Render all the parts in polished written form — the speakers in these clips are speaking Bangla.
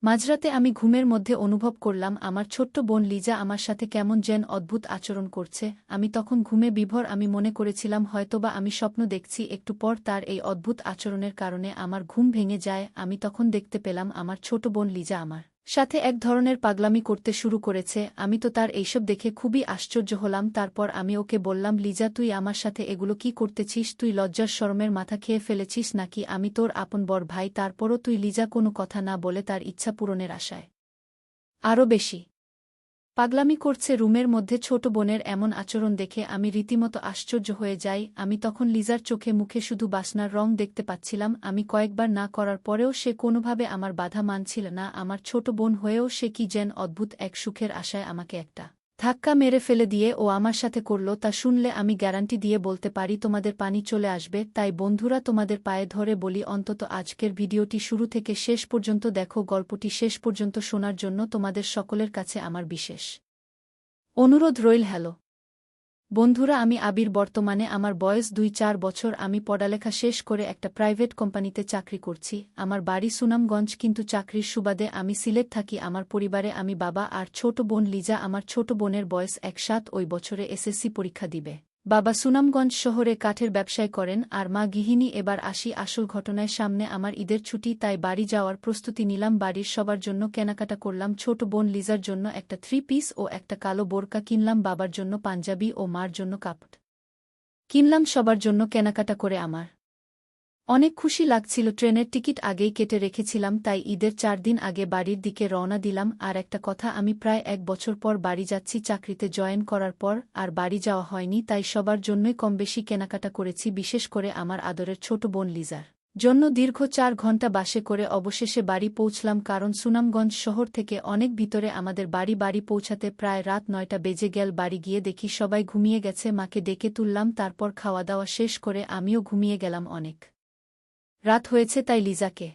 মাঝরাতে আমি ঘুমের মধ্যে অনুভব করলাম আমার ছোট্ট বোন লিজা আমার সাথে কেমন যেন অদ্ভুত আচরণ করছে। আমি তখন ঘুমে বিভোর। আমি মনে করেছিলাম হয়তোবা আমি স্বপ্ন দেখছি। একটু পর তার এই অদ্ভুত আচরণের কারণে আমার ঘুম ভেঙে যায়। আমি তখন দেখতে পেলাম আমার ছোট বোন লিজা আমার সাথে এক ধরনের পাগলামি করতে শুরু করেছে। আমি তো তার এইসব দেখে খুবই আশ্চর্য হলাম। তারপর আমি ওকে বললাম, লিজা, তুই আমার সাথে এগুলো কি করতেছিস? তুই লজ্জার শরমের মাথা খেয়ে ফেলেছিস নাকি? আমি তোর আপন বড় ভাই। তারপরও তুই লিজা কোনো কথা না বলে তার ইচ্ছা পূরণের আশায় আরও বেশি পাগলামি করছে। রুমের মধ্যে ছোট বোনের এমন আচরণ দেখে আমি রীতিমতো আশ্চর্য হয়ে যাই। আমি তখন লিজার চোখে মুখে শুধু বাসনার রং দেখতে পাচ্ছিলাম। আমি কয়েকবার না করার পরেও সে কোনোভাবে আমার বাধা মানছিল না। আমার ছোট বোন হয়েও সে কি যেন অদ্ভুত এক সুখের আশায় আমাকে একটা ধাক্কা মেরে ফেলে দিয়ে ও আমার সাথে করল। তা শুনলে আমি গ্যারান্টি দিয়ে বলতে পারি তোমাদের পানি চলে আসবে। তাই বন্ধুরা, তোমাদের পায়ে ধরে বলি, অন্তত আজকের ভিডিওটি শুরু থেকে শেষ পর্যন্ত দেখো। গল্পটি শেষ পর্যন্ত শোনার জন্য তোমাদের সকলের কাছে আমার বিশেষ অনুরোধ রইল। হ্যালো বন্ধুরা, আমি আবির। বর্তমানে আমার বয়স ২-৪ বছর। আমি পড়ালেখা শেষ করে একটা প্রাইভেট কোম্পানিতে চাকরি করছি। আমার বাড়ি সুনামগঞ্জ, কিন্তু চাকরির সুবাদে আমি সিলেট থাকি। আমার পরিবারে আমি বাবা আর ছোট বোন লিজা। আমার ছোট বোনের বয়স ১-৭, ওই বছরে এসএসসি পরীক্ষা দিবে। বাবা সুনামগঞ্জ শহরে কাঠের ব্যবসায় করেন আর মা গৃহিণী। এবার আসি আসল ঘটনায়। সামনে আমার ঈদের ছুটি, তাই বাড়ি যাওয়ার প্রস্তুতি নিলাম। বাড়ির সবার জন্য কেনাকাটা করলাম। ছোট বোন লিজার জন্য একটা 3 পিস ও একটা কালো বোরকা কিনলাম। বাবার জন্য পাঞ্জাবি ও মার জন্য কাপড় কিনলাম। সবার জন্য কেনাকাটা করে আমার অনেক খুশি লাগছিল। ট্রেনের টিকিট আগেই কেটে রেখেছিলাম, তাই ঈদের ৪ দিন আগে বাড়ির দিকে রওনা দিলাম। আর একটা কথা, আমি প্রায় ১ বছর পর বাড়ি যাচ্ছি। চাকরিতে জয়েন করার পর আর বাড়ি যাওয়া হয়নি, তাই সবার জন্যই কমবেশি কেনাকাটা করেছি, বিশেষ করে আমার আদরের ছোট বোন লিজার জন্য। দীর্ঘ ৪ ঘণ্টা বাসে করে অবশেষে বাড়ি পৌঁছলাম, কারণ সুনামগঞ্জ শহর থেকে অনেক ভিতরে আমাদের বাড়ি। বাড়ি পৌঁছাতে প্রায় রাত ৯টা বেজে গেল। বাড়ি গিয়ে দেখি সবাই ঘুমিয়ে গেছে। মাকে ডেকে তুললাম, তারপর খাওয়া দাওয়া শেষ করে আমিও ঘুমিয়ে গেলাম। অনেক রাত হয়েছে, তাই লিজাকে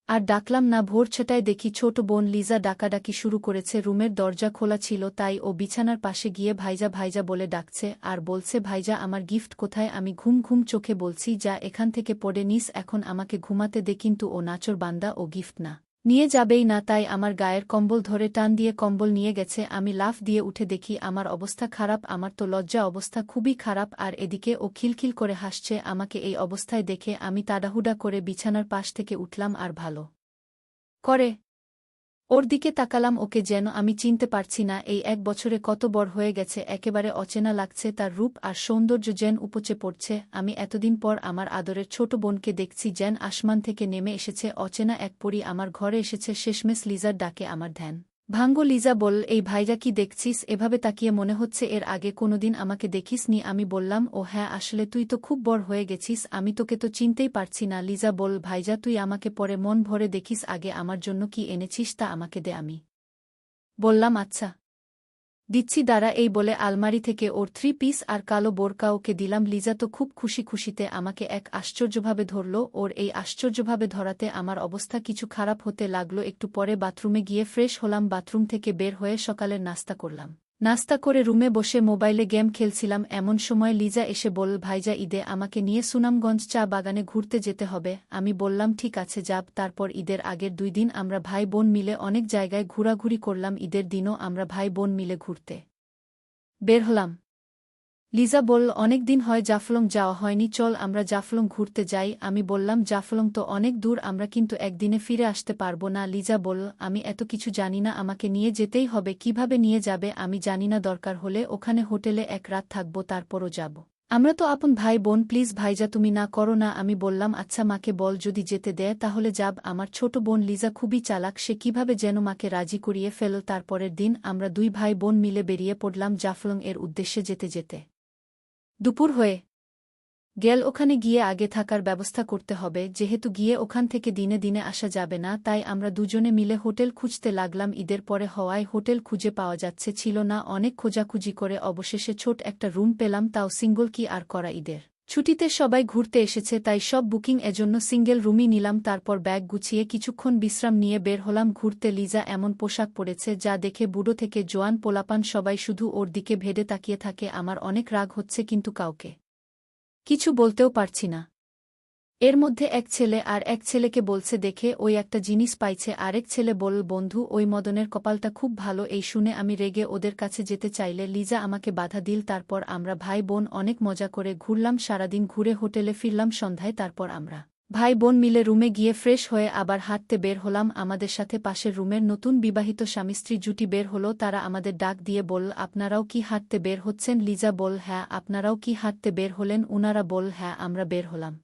আর ডাকলাম না। ভোর ৬টায় দেখি ছোট বোন লিজা ডাকাডাকি শুরু করেছে। রুমের দরজা খোলা ছিল, তাই ও বিছানার পাশে গিয়ে ভাইজা ভাইজা বলে ডাকছে আর বলছে, ভাইজা, আমার গিফট কোথায়? আমি ঘুম ঘুম চোখে বলছি, যা এখান থেকে পড়ে নিস, এখন আমাকে ঘুমাতে দে। কিন্তু ও নাচর বান্দা, ও গিফট না নিয়ে যাবেই না। তাই আমার গায়ের কম্বল ধরে টান দিয়ে কম্বল নিয়ে গেছে। আমি লাফ দিয়ে উঠে দেখি আমার অবস্থা খারাপ। আমার তো লজ্জা অবস্থা খুবই খারাপ। আর এদিকে ও খিলখিল করে হাসছে আমাকে এই অবস্থায় দেখে। আমি তাড়াহুড়া করে বিছানার পাশ থেকে উঠলাম আর ভালো করে ওর দিকে তাকালাম। ওকে যেন আমি চিনতে পারছি না। এই ১ বছরে কত বড় হয়ে গেছে, একেবারে অচেনা লাগছে। তার রূপ আর সৌন্দর্য যেন উপচে পড়ছে। আমি এতদিন পর আমার আদরের ছোট বোনকে দেখছি, যেন আসমান থেকে নেমে এসেছে অচেনা এক পরী আমার ঘরে এসেছে। শেষমেশ লিজার ডাকে আমার ধ্যান ভাঙ্গ। লিজা বলল, এই ভাইজা কি দেখছিস? এভাবে তাকিয়ে মনে হচ্ছে এর আগে কোনোদিন আমাকে দেখিসনি। আমি বললাম, ও হ্যাঁ, আসলে তুই তো খুব বড় হয়ে গেছিস, আমি তোকে তো চিনতেই পারছি না। লিজা বলল, ভাইজা, তুই আমাকে পরে মন ভরে দেখিস, আগে আমার জন্য কি এনেছিস তা আমাকে দে। আমি বললাম, আচ্ছা, দিচ্ছি, দাঁড়া। এই বলে আলমারি থেকে ওর 3 পিস আর কালো বোরকা ওকে দিলাম। লিজা তো খুব খুশিতে আমাকে এক আশ্চর্যভাবে ধরল। ওর এই আশ্চর্যভাবে ধরাতে আমার অবস্থা কিছু খারাপ হতে লাগলো। একটু পরে বাথরুমে গিয়ে ফ্রেশ হলাম। বাথরুম থেকে বের হয়ে সকালের নাস্তা করলাম। নাস্তা করে রুমে বসে মোবাইলে গেম খেলছিলাম। এমন সময় লিজা এসে বলল, ভাইজা, ঈদে আমাকে নিয়ে সুনামগঞ্জ চা বাগানে ঘুরতে যেতে হবে। আমি বললাম, ঠিক আছে, যাব। তারপর ঈদের আগের ২ দিন আমরা ভাই বোন মিলে অনেক জায়গায় ঘোরাঘুরি করলাম। ঈদের দিনও আমরা ভাই বোন মিলে ঘুরতে বের হলাম। লিজা বলল, অনেক দিন হয় জাফলং যাওয়া হয়নি, চল আমরা জাফলং ঘুরতে যাই। আমি বললাম, জাফলং তো অনেক দূর, আমরা কিন্তু একদিনে ফিরে আসতে পারবো না। লিজা বলল, আমি এত কিছু জানি না, আমাকে নিয়ে যেতেই হবে। কিভাবে নিয়ে যাবে আমি জানি না, দরকার হলে ওখানে হোটেলে ১ রাত থাকবো, তারপরও যাব। আমরা তো আপন ভাই বোন, প্লিজ ভাইজা, তুমি না করো না। আমি বললাম, আচ্ছা, মাকে বল, যদি যেতে দেয় তাহলে যাব। আমার ছোট বোন লিজা খুবই চালাক, সে কিভাবে যেন মাকে রাজি করিয়ে ফেল। তারপরের দিন আমরা ২ ভাই বোন মিলে বেরিয়ে পড়লাম জাফলং এর উদ্দেশ্যে। যেতে যেতে দুপুর হয়ে গেল। ওখানে গিয়ে আগে থাকার ব্যবস্থা করতে হবে, যেহেতু গিয়ে ওখান থেকে দিনে দিনে আসা যাবে না। তাই আমরা দুজনে মিলে হোটেল খুঁজতে লাগলাম। ঈদের পরে হওয়ায় হোটেল খুঁজে পাওয়া যাচ্ছে ছিল না। অনেক খোঁজাখুঁজি করে অবশেষে ছোট একটা রুম পেলাম, তাও সিঙ্গল। কি আর করা, ঈদের ছুটিতে সবাই ঘুরতে এসেছে, তাই সব বুকিং, এজন্য সিঙ্গেল রুমই নিলাম। তারপর ব্যাগ গুছিয়ে কিছুক্ষণ বিশ্রাম নিয়ে বের হলাম ঘুরতে। লিজা এমন পোশাক পরেছে যা দেখে বুড়ো থেকে জোয়ান পোলাপান সবাই শুধু ওর দিকে ভেড়ে তাকিয়ে থাকে। আমার অনেক রাগ হচ্ছে, কিন্তু কাউকে কিছু বলতেও পারছি না। এর মধ্যে এক ছেলে আর এক ছেলেকে বলছে দেখে ওই একটা জিনিস পাইছে, আরেক ছেলে বলল বন্ধু ওই মদনের কপালটা খুব ভালো। এই শুনে আমি রেগে ওদের কাছে যেতে চাইলে লিজা আমাকে বাধা দিল। তারপর আমরা ভাই বোন অনেক মজা করে ঘুরলাম, সারাদিন ঘুরে হোটেলে ফিরলাম সন্ধ্যায়। তারপর আমরা ভাই বোন মিলে রুমে গিয়ে ফ্রেশ হয়ে আবার হাঁটতে বের হলাম। আমাদের সাথে পাশের রুমের নতুন বিবাহিত স্বামী স্ত্রী জুটি বের হলো। তারা আমাদের ডাক দিয়ে বলল আপনারাও কি হাঁটতে বের হচ্ছেন? লিজা বল হ্যাঁ। আপনারাও কি হাঁটতে বের হলেন? উনারা বল হ্যাঁ আমরা বের হলাম।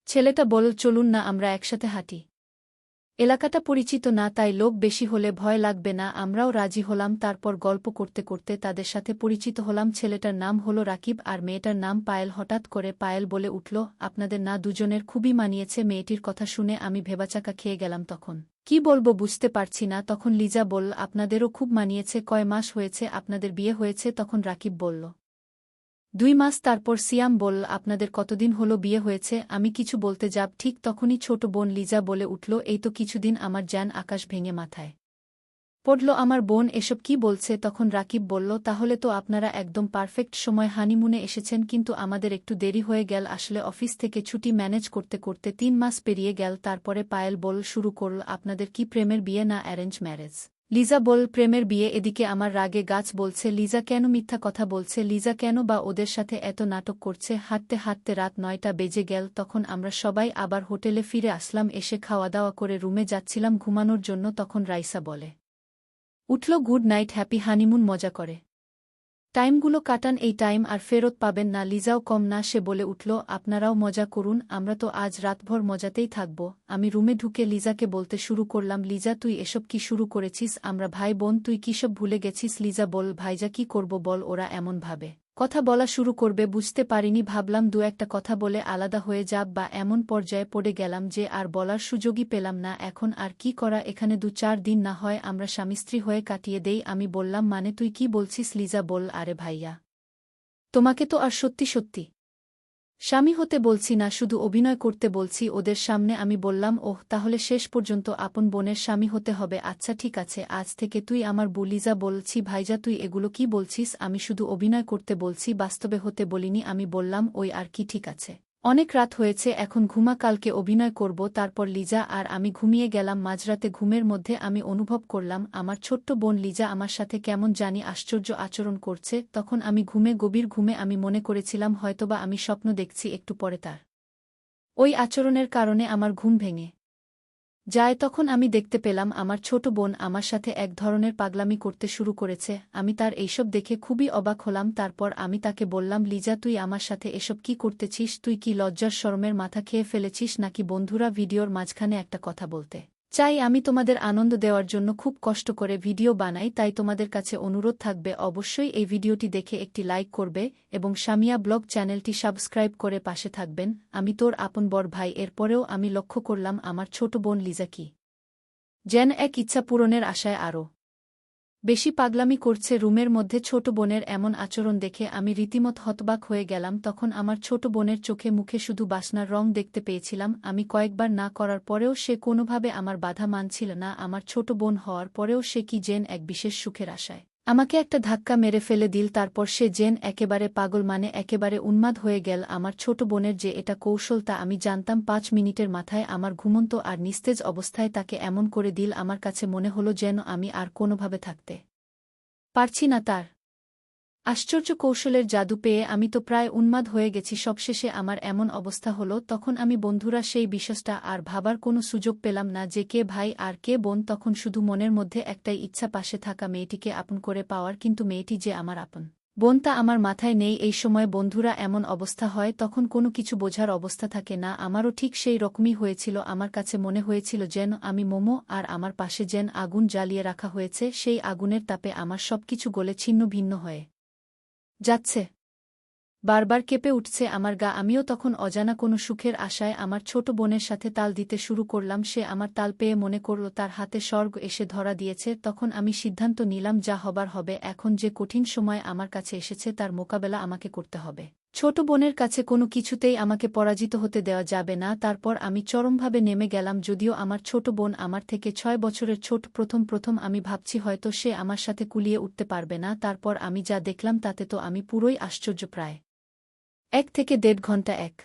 ছেলেটা বলল চলুন না আমরা একসাথে হাঁটি, এলাকাটা পরিচিত না তাই লোক বেশি হলে ভয় লাগবে না। আমরাও রাজি হলাম। তারপর গল্প করতে করতে তাদের সাথে পরিচিত হলাম। ছেলেটার নাম হলো রাকিব আর মেয়েটার নাম পায়েল। হঠাৎ করে পায়েল বলে উঠল আপনাদের না দুজনের খুবই মানিয়েছে। মেয়েটির কথা শুনে আমি ভেবাচাকা খেয়ে গেলাম। তখন কি বলবো বুঝতে পারছি না। তখন লিজা বলল আপনাদেরও খুব মানিয়েছে। কয় মাস হয়েছে আপনাদের বিয়ে হয়েছে? তখন রাকিব বলল 2 মাস। তারপর সিয়াম বলল আপনাদের কতদিন হলো বিয়ে হয়েছে? আমি কিছু বলতে যাব ঠিক তখনই ছোট বোন লিজা বলে উঠল এই তো কিছুদিন। আমার জ্ঞান আকাশ ভেঙে মাথায় পড়ল। আমার বোন এসব কি বলছে? তখন রাকিব বলল তাহলে তো আপনারা একদম পারফেক্ট সময় হানিমুনে এসেছেন, কিন্তু আমাদের একটু দেরি হয়ে গেল। আসলে অফিস থেকে ছুটি ম্যানেজ করতে করতে 3 মাস পেরিয়ে গেল। তারপরে পায়েল বল শুরু করল আপনাদের কি প্রেমের বিয়ে না অ্যারেঞ্জ ম্যারেজ? লিজা বল প্রেমের বিয়ে। এদিকে আমার রাগে গাছ বলছে লিজা কেন মিথ্যা কথা বলছে? লিজা কেন বা ওদের সাথে এত নাটক করছে? হাঁটতে হাঁটতে রাত 9টা বেজে গেল। তখন আমরা সবাই আবার হোটেলে ফিরে আসলাম। এসে খাওয়া দাওয়া করে রুমে যাচ্ছিলাম ঘুমানোর জন্য, তখন রাইসা বলে উঠল গুড নাইট, হ্যাপি হানিমুন, মজা করে টাইমগুলো কাটান, এই টাইম আর ফেরত পাবেন না। লিজাও কম না, সে বলে উঠল আপনারাও মজা করুন, আমরা তো আজ রাতভর মজাতেই থাকব। আমি রুমে ঢুকে লিজাকে বলতে শুরু করলাম লিজা তুই এসব কি শুরু করেছিস? আমরা ভাই বোন, তুই কিসব ভুলে গেছিস? লিজা বল ভাইজা কি করব বল, ওরা এমন ভাবে কথা বলা শুরু করবে বুঝতে পারিনি। ভাবলাম দু একটা কথা বলে আলাদা হয়ে যাব, বা এমন পর্যায়ে পড়ে গেলাম যে আর বলার সুযোগই পেলাম না। এখন আর কি করা, এখানে 2-4 দিন না হয় আমরা স্বামী স্ত্রী হয়ে কাটিয়ে দেই। আমি বললাম মানে তুই কি বলছিস? লিজা বল আরে ভাইয়া তোমাকে তো আর সত্যি সত্যি স্বামী হতে বলছি না, শুধু অভিনয় করতে বলছি ওদের সামনে। আমি বললাম ওহ তাহলে শেষ পর্যন্ত আপন বোনের স্বামী হতে হবে? আচ্ছা ঠিক আছে, আজ থেকে তুই আমার বউ। লিজা বলছি ভাইজা তুই এগুলো কি বলছিস? আমি শুধু অভিনয় করতে বলছি, বাস্তবে হতে বলিনি। আমি বললাম ওই আর কি, ঠিক আছে অনেক রাত হয়েছে এখন ঘুমা, কালকে অভিনয় করব। তারপর লিজা আর আমি ঘুমিয়ে গেলাম। মাঝরাতে ঘুমের মধ্যে আমি অনুভব করলাম আমার ছোট্ট বোন লিজা আমার সাথে কেমন জানি আশ্চর্য আচরণ করছে। তখন আমি গভীর ঘুমে আমি মনে করেছিলাম হয়তোবা আমি স্বপ্ন দেখছি। একটু পরে তার ওই আচরণের কারণে আমার ঘুম ভেঙে যায়। তখন আমি দেখতে পেলাম আমার ছোট বোন আমার সাথে এক ধরনের পাগলামি করতে শুরু করেছে। আমি তার এইসব দেখে খুবই অবাক হলাম। তারপর আমি তাকে বললাম লিজা তুই আমার সাথে এসব কি করতেছিস? তুই কি লজ্জার শরমের মাথা খেয়ে ফেলেছিস নাকি? বন্ধুরা ভিডিওর মাঝখানে একটা কথা বলতে চাই, আমি তোমাদের আনন্দ দেওয়ার জন্য খুব কষ্ট করে ভিডিও বানাই, তাই তোমাদের কাছে অনুরোধ থাকবে অবশ্যই এই ভিডিওটি দেখে একটি লাইক করবে এবং সামিয়া ব্লগ চ্যানেলটি সাবস্ক্রাইব করে পাশে থাকবেন। আমি তোর আপন বড় ভাই। এরপরেও আমি লক্ষ্য করলাম আমার ছোট বোন লিজা কি যেন এক ইচ্ছা পূরণের আশায় আরও বেশি পাগলামি করছে। রুমের মধ্যে ছোট বোনের এমন আচরণ দেখে আমি রীতিমত হতবাক হয়ে গেলাম। তখন আমার ছোট বোনের চোখে মুখে শুধু বাসনার রং দেখতে পেয়েছিলাম। আমি কয়েকবার না করার পরেও সে কোনোভাবে আমার বাধা মানছিল না। আমার ছোট বোন হওয়ার পরেও সে কি যেন এক বিশেষ সুখের আশায় আমাকে একটা ধাক্কা মেরে ফেলে দিল। তারপর সে যেন একেবারে পাগল, মানে একেবারে উন্মাদ হয়ে গেল। আমার ছোট বোনের যে এটা কৌশল তা আমি জানতাম। 5 মিনিটের মাথায় আমার ঘুমন্ত আর নিস্তেজ অবস্থায় তাকে এমন করে দিল, আমার কাছে মনে হলো যেন আমি আর কোনোভাবে থাকতে পারছি না। তার আশ্চর্য কৌশলের জাদু পেয়ে আমি তো প্রায় উন্মাদ হয়ে গেছি। সবশেষে আমার এমন অবস্থা হলো, তখন আমি বন্ধুরা সেই বিষয়টা আর ভাবার কোনো সুযোগ পেলাম না যে কে ভাই আর কে বোন। তখন শুধু মনের মধ্যে একটাই ইচ্ছা, পাশে থাকা মেয়েটিকে আপন করে পাওয়ার। কিন্তু মেয়েটি যে আমার আপন বোন তা আমার মাথায় নেই। এই সময় বন্ধুরা এমন অবস্থা হয় তখন কোনো কিছু বোঝার অবস্থা থাকে না। আমারও ঠিক সেই রকমই হয়েছিল। আমার কাছে মনে হয়েছিল যেন আমি মোমো, আর আমার পাশে যেন আগুন জ্বালিয়ে রাখা হয়েছে। সেই আগুনের তাপে আমার সবকিছু গলে ছিন্ন ভিন্ন হয়ে যাচ্ছে, বারবার কেঁপে উঠছে আমার গা। আমিও তখন অজানা কোনো সুখের আশায় আমার ছোট বোনের সাথে তাল দিতে শুরু করলাম। সে আমার তাল পেয়ে মনে করল তার হাতে স্বর্গ এসে ধরা দিয়েছে। তখন আমি সিদ্ধান্ত নিলাম যা হবার হবে। এখন যে কঠিন সময় আমার কাছে এসেছে তার মোকাবেলা আমাকে করতে হবে। ছোট বোনের কাছে কোনো কিছুতেই আমাকে পরাজিত হতে দেওয়া যাবে না। তারপর আমি চরমভাবে নেমে গেলাম। যদিও আমার ছোট বোন আমার থেকে 6 বছরের ছোট, প্রথম আমি ভাবছি হয়তো সে আমার সাথে কুলিয়ে উঠতে পারবে না। তারপর আমি যা দেখলাম তাতে তো আমি পুরোই আশ্চর্য। প্রায় 1 থেকে 1.5 ঘণ্টা এক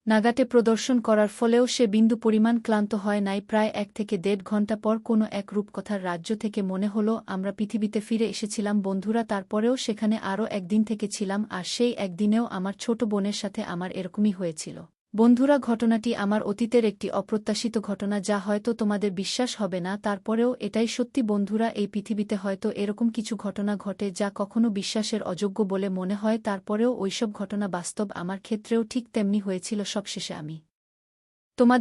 নাগাটে প্রদর্শন করার ফলেও সে বিন্দু পরিমাণ ক্লান্ত হয় নাই। প্রায় 1 থেকে 1.5 ঘণ্টা পর কোনো এক রূপকথার রাজ্য থেকে মনে হলো আমরা পৃথিবীতে ফিরে এসেছিলাম বন্ধুরা। তারপরেও সেখানে আরও একদিন থেকেছিলাম, আর সেই একদিনেও আমার ছোট বোনের সাথে আমার এরকমই হয়েছিল। বন্ধুরা, ঘটনাটি আমার অতীতের একটি অপ্রত্যাশিত ঘটনা, যা হয়তো তোমাদের বিশ্বাস হবে না, তারপরেও এটাই সত্যি বন্ধুরা। এই পৃথিবীতে হয়তো এরকম কিছু ঘটনা ঘটে যা কখনো বিশ্বাসের অযোগ্য বলে মনে হয়, তারপরেও ওইসব ঘটনা বাস্তব। আমার ক্ষেত্রেও ঠিক তেমনি হয়েছিল। সবশেষে আমি তোমাদের